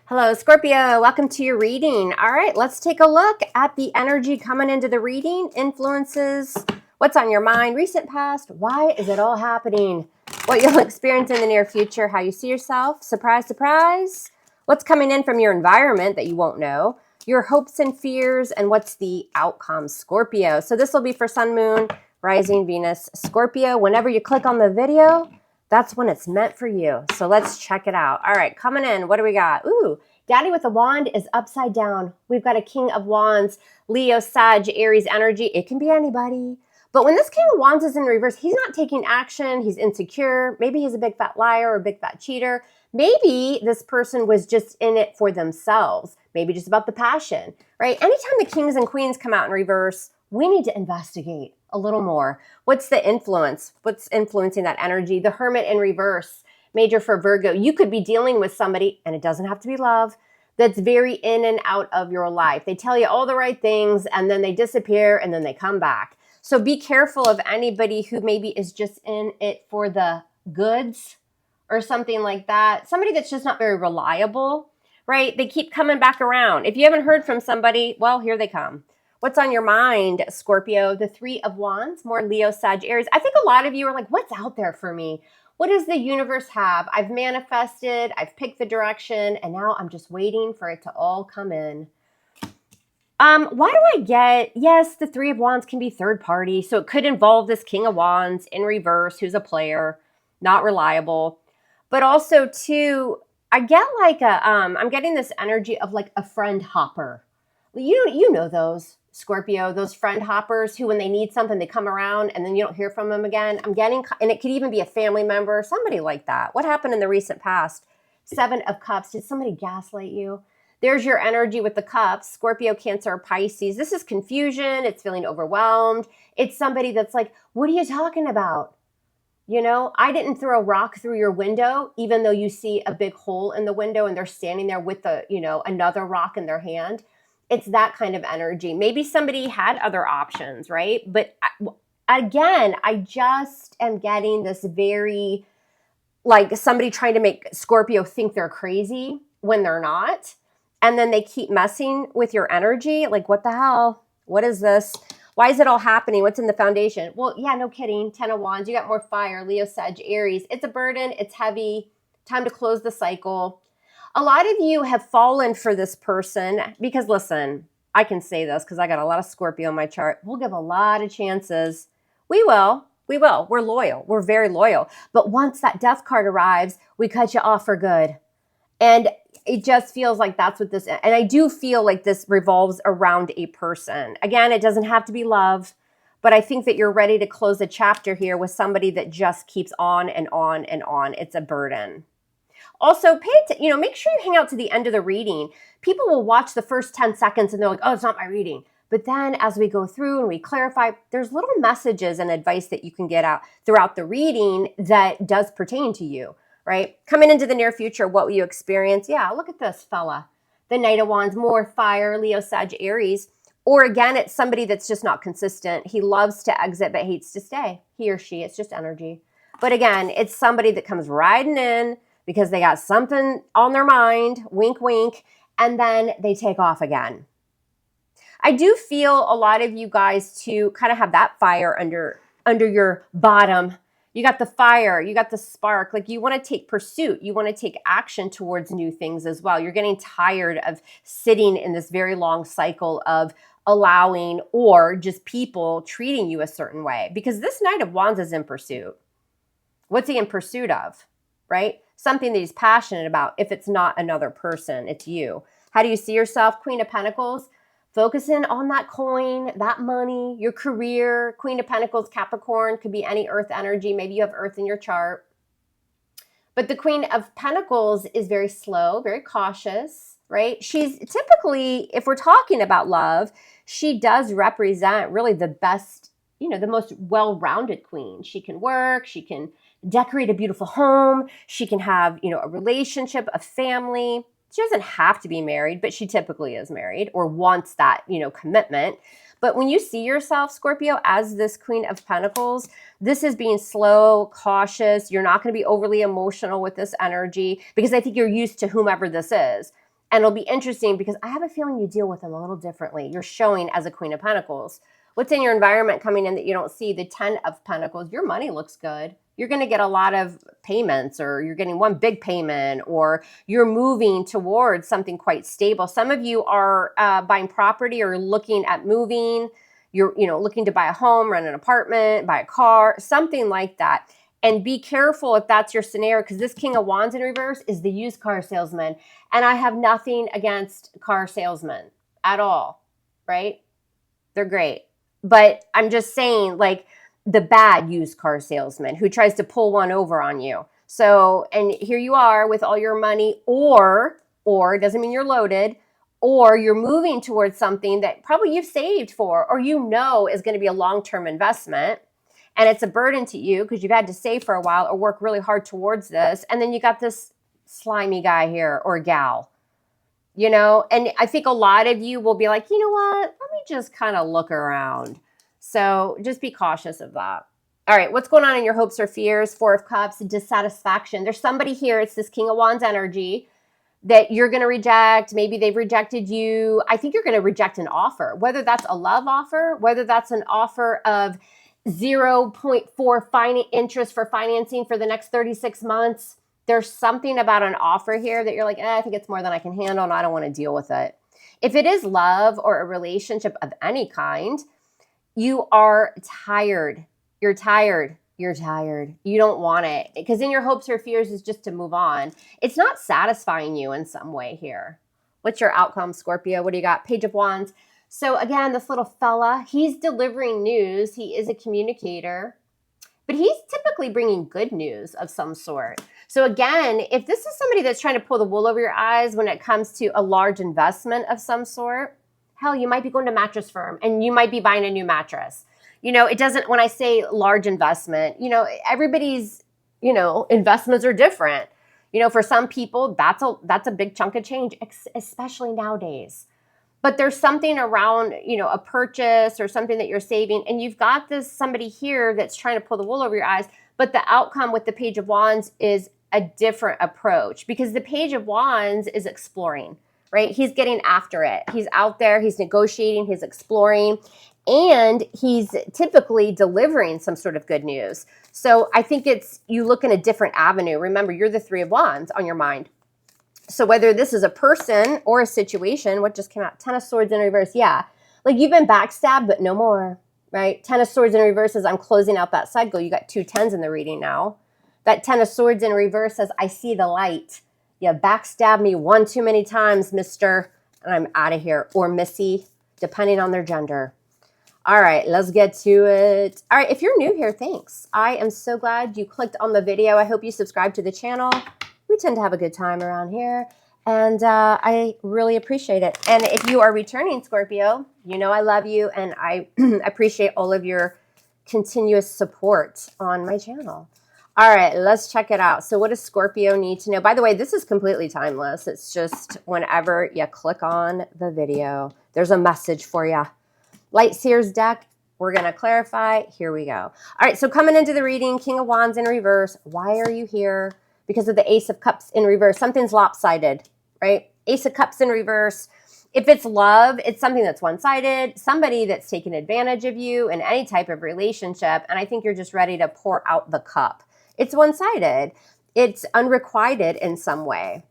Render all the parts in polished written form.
Hello, Scorpio. Welcome to your reading. All right, let's take a look at the energy coming into the reading. Influences, what's on your mind, recent past, why is it all happening, what you'll experience in the near future, how you see yourself, surprise, surprise, what's coming in from your environment that you won't know, your hopes and fears, and what's the outcome, Scorpio. So this will be for Sun, Moon, Rising, Venus, Scorpio. Whenever you click on the video, that's when it's meant for you. So let's check it out. All right, coming in, what do we got? Ooh, Daddy with the wand is upside down. We've got a King of Wands, Leo, Sag, Aries energy. It can be anybody. But when this King of Wands is in reverse, he's not taking action. He's insecure. Maybe he's a big fat liar or a big fat cheater. Maybe this person was just in it for themselves. Maybe just about the passion, right? Anytime the Kings and Queens come out in reverse, we need to investigate a little more. What's the influence? What's influencing that energy? The Hermit in reverse, major for Virgo. You could be dealing with somebody, and it doesn't have to be love, that's very in and out of your life. They tell you all the right things, and then they disappear, and then they come back. So be careful of anybody who maybe is just in it for the goods or something like that. Somebody that's just not very reliable, right? They keep coming back around. If you haven't heard from somebody, well, here they come. What's on your mind, Scorpio? The Three of Wands, more Leo, Sag, Aries. I think a lot of you are like, what's out there for me? What does the universe have? I've manifested, I've picked the direction, and now I'm just waiting for it to all come in. Why do I get, yes, the Three of Wands can be third party, so it could involve this King of Wands in reverse, who's a player, not reliable. But also, too, I get like I'm getting this energy of like a friend hopper. You know those. Scorpio, those friend hoppers who when they need something, they come around and then you don't hear from them again. I'm getting, and it could even be a family member, somebody like that. What happened in the recent past? Seven of Cups. Did somebody gaslight you? There's your energy with the cups. Scorpio, Cancer, Pisces. This is confusion. It's feeling overwhelmed. It's somebody that's like, what are you talking about? You know, I didn't throw a rock through your window, even though you see a big hole in the window and they're standing there with the, another rock in their hand. It's that kind of energy. Maybe somebody had other options, right? But again, I just am getting this very, like somebody trying to make Scorpio think they're crazy when they're not. And then they keep messing with your energy. Like, what the hell? What is this? Why is it all happening? What's in the foundation? Well, yeah, no kidding. 10 of Wands. You got more fire. Leo, Sag, Aries. It's a burden. It's heavy. Time to close the cycle. A lot of you have fallen for this person because, listen, I can say this because I got a lot of Scorpio in my chart. We'll give a lot of chances. We will. We will. We're loyal. We're very loyal. But once that death card arrives, we cut you off for good. And it just feels like that's what this, and I do feel like this revolves around a person. Again, it doesn't have to be love, but I think that you're ready to close a chapter here with somebody that just keeps on and on and on. It's a burden. Also, make sure you hang out to the end of the reading. People will watch the first 10 seconds and they're like, oh, it's not my reading. But then as we go through and we clarify, there's little messages and advice that you can get out throughout the reading that does pertain to you, right? Coming into the near future, what will you experience? Yeah, look at this fella. The Knight of Wands, more fire, Leo, Sag, Aries. Or again, it's somebody that's just not consistent. He loves to exit but hates to stay. He or she, it's just energy. But again, it's somebody that comes riding in because they got something on their mind, wink, wink, and then they take off again. I do feel a lot of you guys too kind of have that fire under your bottom. You got the fire, you got the spark, like you want to take pursuit, you want to take action towards new things as well. You're getting tired of sitting in this very long cycle of allowing or just people treating you a certain way because this Knight of Wands is in pursuit. What's he in pursuit of, right? Something that he's passionate about. If it's not another person, it's you. How do you see yourself? Queen of Pentacles, focusing on that coin, that money, your career. Queen of Pentacles, Capricorn, could be any earth energy. Maybe you have earth in your chart. But the Queen of Pentacles is very slow, very cautious, right? She's typically, if we're talking about love, she does represent really the best, the most well-rounded queen. She can work, she can decorate a beautiful home. She can have, a relationship, a family. She doesn't have to be married, but she typically is married or wants that, commitment. But when you see yourself, Scorpio, as this Queen of Pentacles, this is being slow, cautious. You're not going to be overly emotional with this energy because I think you're used to whomever this is. And it'll be interesting because I have a feeling you deal with them a little differently. You're showing as a Queen of Pentacles. What's in your environment coming in that you don't see? The 10 of Pentacles. Your money looks good. You're going to get a lot of payments, or you're getting one big payment, or you're moving towards something quite stable. Some of you are buying property or looking at moving. You're looking to buy a home, rent an apartment, buy a car, something like that. And be careful if that's your scenario, because this King of Wands in reverse is the used car salesman. And I have nothing against car salesmen at all, right? They're great. But I'm just saying, like, the bad used car salesman who tries to pull one over on you. So, and here you are with all your money, or doesn't mean you're loaded, or you're moving towards something that probably you've saved for, or is going to be a long-term investment. And it's a burden to you because you've had to save for a while or work really hard towards this. And then you got this slimy guy here or gal, and I think a lot of you will be like, you know what? Let me just kind of look around. So just be cautious of that. All right. What's going on in your hopes or fears? 4 of Cups, dissatisfaction. There's somebody here. It's this King of Wands energy that you're going to reject. Maybe they've rejected you. I think you're going to reject an offer, whether that's a love offer, whether that's an offer of 0.4 interest for financing for the next 36 months. There's something about an offer here that you're like, I think it's more than I can handle and I don't want to deal with it. If it is love or a relationship of any kind, you are tired. You're tired. You're tired. You don't want it because in your hopes or fears is just to move on. It's not satisfying you in some way here. What's your outcome, Scorpio? What do you got? Page of Wands. So again, this little fella, he's delivering news. He is a communicator, but he's typically bringing good news of some sort. So again, if this is somebody that's trying to pull the wool over your eyes when it comes to a large investment of some sort, hell, you might be going to mattress firm and you might be buying a new mattress. It doesn't, when I say large investment, everybody's, investments are different. For some people, that's a big chunk of change, especially nowadays. But there's something around, a purchase or something that you're saving, and you've got somebody here that's trying to pull the wool over your eyes, but the outcome with the Page of Wands is a different approach because the Page of Wands is exploring, right? He's getting after it. He's out there, he's negotiating, he's exploring, and he's typically delivering some sort of good news. So I think you look in a different avenue. Remember, you're the 3 of Wands on your mind. So whether this is a person or a situation, what just came out? 10 of Swords in reverse. Yeah. Like you've been backstabbed, but no more, right? 10 of Swords in reverse says, I'm closing out that cycle. You got 2 10s in the reading now. That 10 of Swords in reverse says, I see the light. You backstabbed me one too many times, mister, and I'm out of here. Or missy, depending on their gender. All right, let's get to it. All right, if you're new here, thanks. I am so glad you clicked on the video. I hope you subscribe to the channel. We tend to have a good time around here, and I really appreciate it. And if you are returning, Scorpio, I love you, and I appreciate all of your continuous support on my channel. All right, let's check it out. So what does Scorpio need to know? By the way, this is completely timeless. It's just whenever you click on the video, there's a message for you. Light Seers deck, we're going to clarify. Here we go. All right, so coming into the reading, King of Wands in reverse. Why are you here? Because of the Ace of Cups in reverse. Something's lopsided, right? Ace of Cups in reverse. If it's love, it's something that's one-sided, somebody that's taken advantage of you in any type of relationship, and I think you're just ready to pour out the cup. It's one-sided. It's unrequited in some way.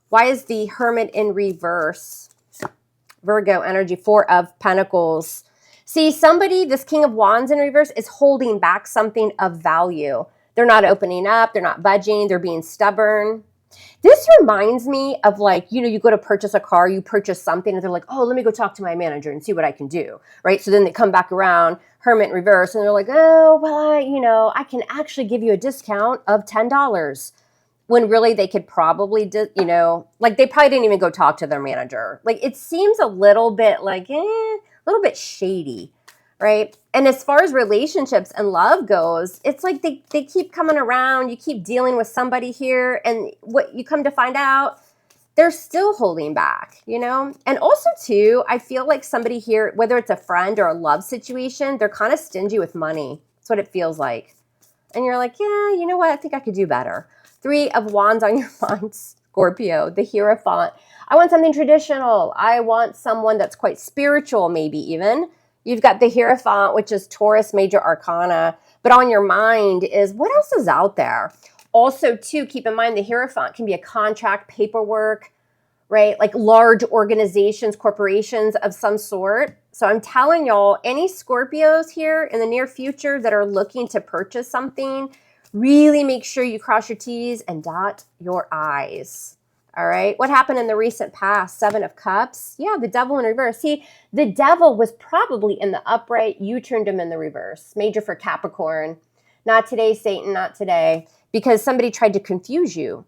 Why is the Hermit in reverse? Virgo energy, 4 of Pentacles. See, this King of Wands in reverse is holding back something of value. They're not opening up. They're not budging. They're being stubborn. This reminds me of you go to purchase a car, you purchase something, and they're like, oh, let me go talk to my manager and see what I can do, right? So then they come back around, Hermit in reverse, and they're like, oh, well, I can actually give you a discount of $10. When really they could probably, they probably didn't even go talk to their manager. It seems a little bit a little bit shady, right? And as far as relationships and love goes, it's like they keep coming around. You keep dealing with somebody here, and what you come to find out, they're still holding back, And also, too, I feel like somebody here, whether it's a friend or a love situation, they're kind of stingy with money. That's what it feels like. And you're like, yeah, you know what? I think I could do better. 3 of Wands on your mind, Scorpio, the Hierophant. I want something traditional. I want someone that's quite spiritual, maybe even. You've got the Hierophant, which is Taurus Major Arcana. But on your mind is what else is out there? Also, too, keep in mind the Hierophant can be a contract, paperwork, right? Like large organizations, corporations of some sort. So I'm telling y'all, any Scorpios here in the near future that are looking to purchase something, really make sure you cross your T's and dot your I's. All right. What happened in the recent past? 7 of Cups. Yeah, the Devil in reverse. See, the Devil was probably in the upright. You turned him in the reverse. Major for Capricorn. Not today, Satan, not today. Because somebody tried to confuse you.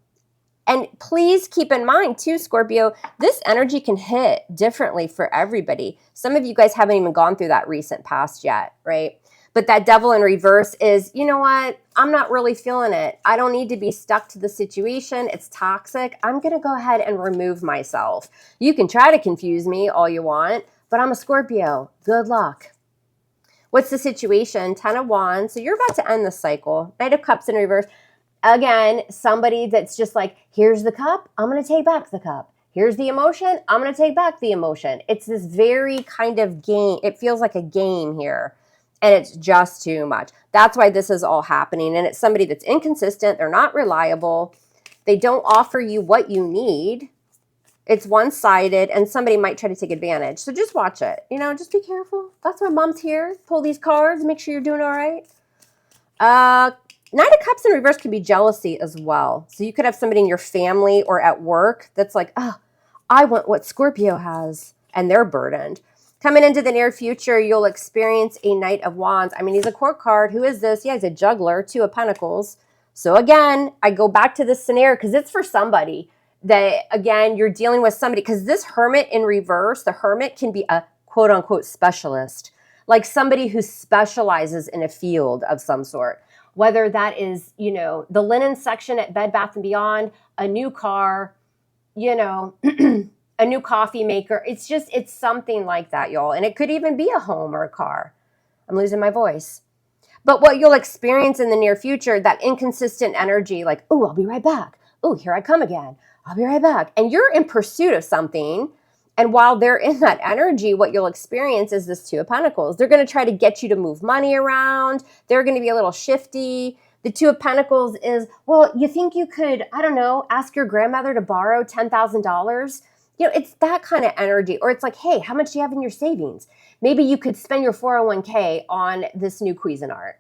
And please keep in mind, too, Scorpio, this energy can hit differently for everybody. Some of you guys haven't even gone through that recent past yet, right? But that Devil in reverse is, you know what? I'm not really feeling it. I don't need to be stuck to the situation. It's toxic. I'm going to go ahead and remove myself. You can try to confuse me all you want, but I'm a Scorpio. Good luck. What's the situation? 10 of Wands. So you're about to end the cycle. Knight of Cups in reverse. Again, somebody that's just like, here's the cup, I'm going to take back the cup. Here's the emotion, I'm going to take back the emotion. It's this very kind of game. It feels like a game here. And it's just too much. That's why this is all happening. And it's somebody that's inconsistent. They're not reliable. They don't offer you what you need. It's one-sided. And somebody might try to take advantage. So just watch it. You know, just be careful. That's why mom's here. Pull these cards. Make sure you're doing all right. Knight of Cups in reverse can be jealousy as well. So you could have somebody in your family or at work that's like, oh, I want what Scorpio has. And they're burdened. Coming into the near future, you'll experience a Knight of Wands. I mean, he's a court card. Who is this? Yeah, he's a juggler, 2 of Pentacles. So again, I go back to this scenario because it's for somebody that, again, you're dealing with somebody. Because this Hermit in reverse, the Hermit can be a quote-unquote specialist. Like somebody who specializes in a field of some sort. Whether that is, you know, the linen section at Bed Bath & Beyond, a new car, you know, a new coffee maker. It's something like that, y'all. And it could even be a home or a car. I'm losing my voice. But what you'll experience in the near future, that inconsistent energy, like, oh, I'll be right back. Oh, here I come again. I'll be right back. And you're in pursuit of something. And while they're in that energy, what you'll experience is this 2 of Pentacles. They're going to try to get you to move money around. They're going to be a little shifty. The 2 of Pentacles is, well, you think you could, I don't know, ask your grandmother to borrow $10,000? You know, it's that kind of energy. Or it's like, hey, how much do you have in your savings? Maybe you could spend your 401k on this new Cuisinart.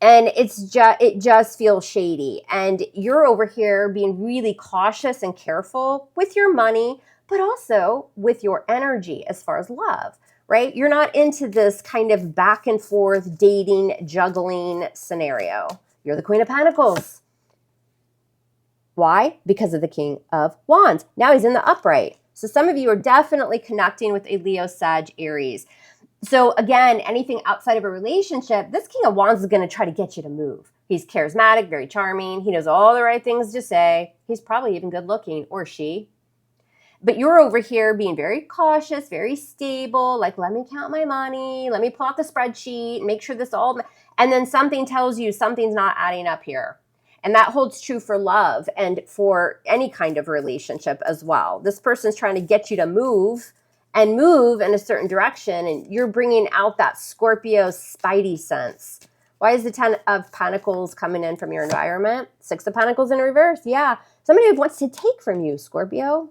And it just feels shady. And you're over here being really cautious and careful with your money, but also with your energy as far as love, right? You're not into this kind of back and forth dating, juggling scenario. You're the Queen of Pentacles. Why? Because of the King of Wands. Now he's in the upright. So some of you are definitely connecting with a Leo, Sag, Aries. So again, anything outside of a relationship, this King of Wands is going to try to get you to move. He's charismatic, very charming. He knows all the right things to say. He's probably even good looking, or she. But you're over here being very cautious, very stable, like, let me count my money, let me pull out the spreadsheet, make sure this all, and then something tells you something's not adding up here. And that holds true for love and for any kind of relationship as well. This person's trying to get you to move and move in a certain direction, and you're bringing out that Scorpio spidey sense. Why is the 10 of Pentacles coming in from your environment? 6 of Pentacles in reverse. Yeah, somebody wants to take from you, Scorpio.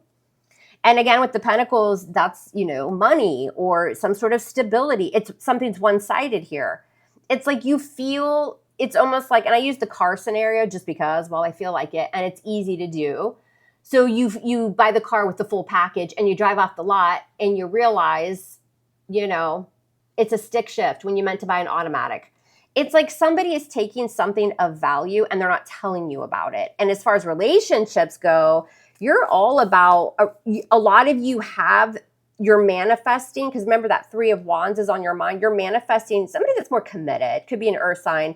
And again, with the Pentacles, that's, you know, money or some sort of stability. It's something's one-sided here. It's like you feel, it's almost like, and I use the car scenario just because, well, I feel like it, and it's easy to do. So you buy the car with the full package and you drive off the lot and you realize, you know, it's a stick shift when you meant to buy an automatic. It's like somebody is taking something of value and they're not telling you about it. And as far as relationships go, you're all about, a lot of you have, you're manifesting, because remember that 3 of Wands is on your mind. You're manifesting somebody that's more committed. Could be an earth sign,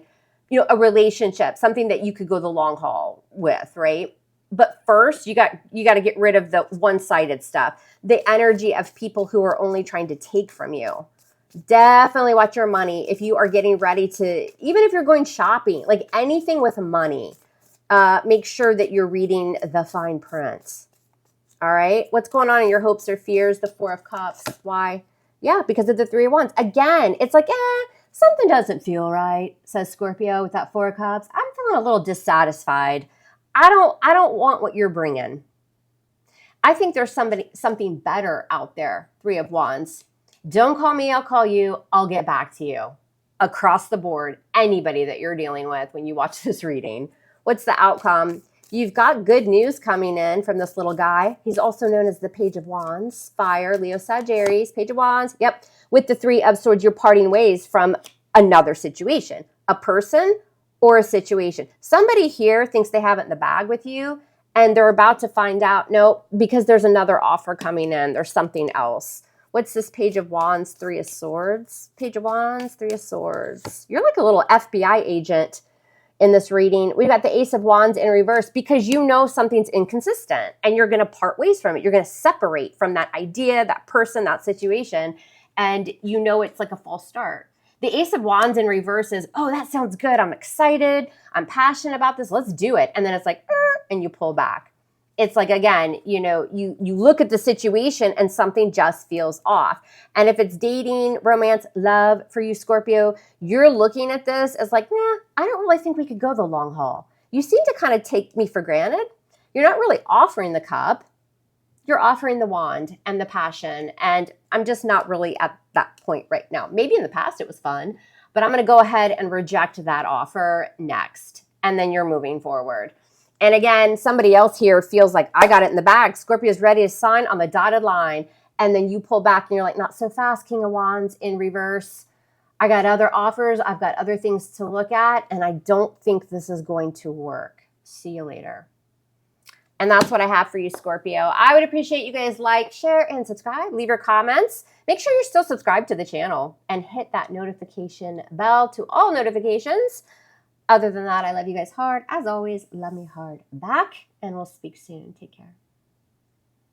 you know, a relationship, something that you could go the long haul with, right? But first, you got to get rid of the one-sided stuff, the energy of people who are only trying to take from you. Definitely watch your money if you are getting ready to, even if you're going shopping, like anything with money. make sure that you're reading the fine print. All right. What's going on in your hopes or fears? The Four of Cups. Why? Yeah, because of the Three of Wands. Again, it's like, something doesn't feel right, says Scorpio with that Four of Cups. I'm feeling a little dissatisfied. I don't want what you're bringing. I think there's something better out there. Three of Wands. Don't call me, I'll call you. I'll get back to you. Across the board, anybody that you're dealing with when you watch this reading. What's the outcome? You've got good news coming in from this little guy. He's also known as the Page of Wands. Fire, Leo, Sagittarius, Page of Wands. Yep. With the Three of Swords, you're parting ways from another situation. A person or a situation. Somebody here thinks they have it in the bag with you, and they're about to find out, no, because there's another offer coming in. There's something else. What's this Page of Wands, Three of Swords? Page of Wands, Three of Swords. You're like a little FBI agent in this reading. We've got the Ace of Wands in reverse because you know something's inconsistent and you're going to part ways from it. You're going to separate from that idea, that person, that situation, and you know it's like a false start. The Ace of Wands in reverse is, oh, that sounds good. I'm excited. I'm passionate about this. Let's do it. And then it's like, and you pull back. It's like, again, you know, you look at the situation and something just feels off. And if it's dating, romance, love for you, Scorpio, you're looking at this as like, I don't really think we could go the long haul. You seem to kind of take me for granted. You're not really offering the cup. You're offering the wand and the passion. And I'm just not really at that point right now. Maybe in the past it was fun, but I'm going to go ahead and reject that offer next. And then you're moving forward. And again, somebody else here feels like I got it in the bag. Scorpio's ready to sign on the dotted line. And then you pull back and you're like, not so fast, King of Wands in reverse. I got other offers. I've got other things to look at. And I don't think this is going to work. See you later. And that's what I have for you, Scorpio. I would appreciate you guys like, share, and subscribe. Leave your comments. Make sure you're still subscribed to the channel. And hit that notification bell to all notifications. Other than that, I love you guys hard. As always, love me hard back. And we'll speak soon. Take care.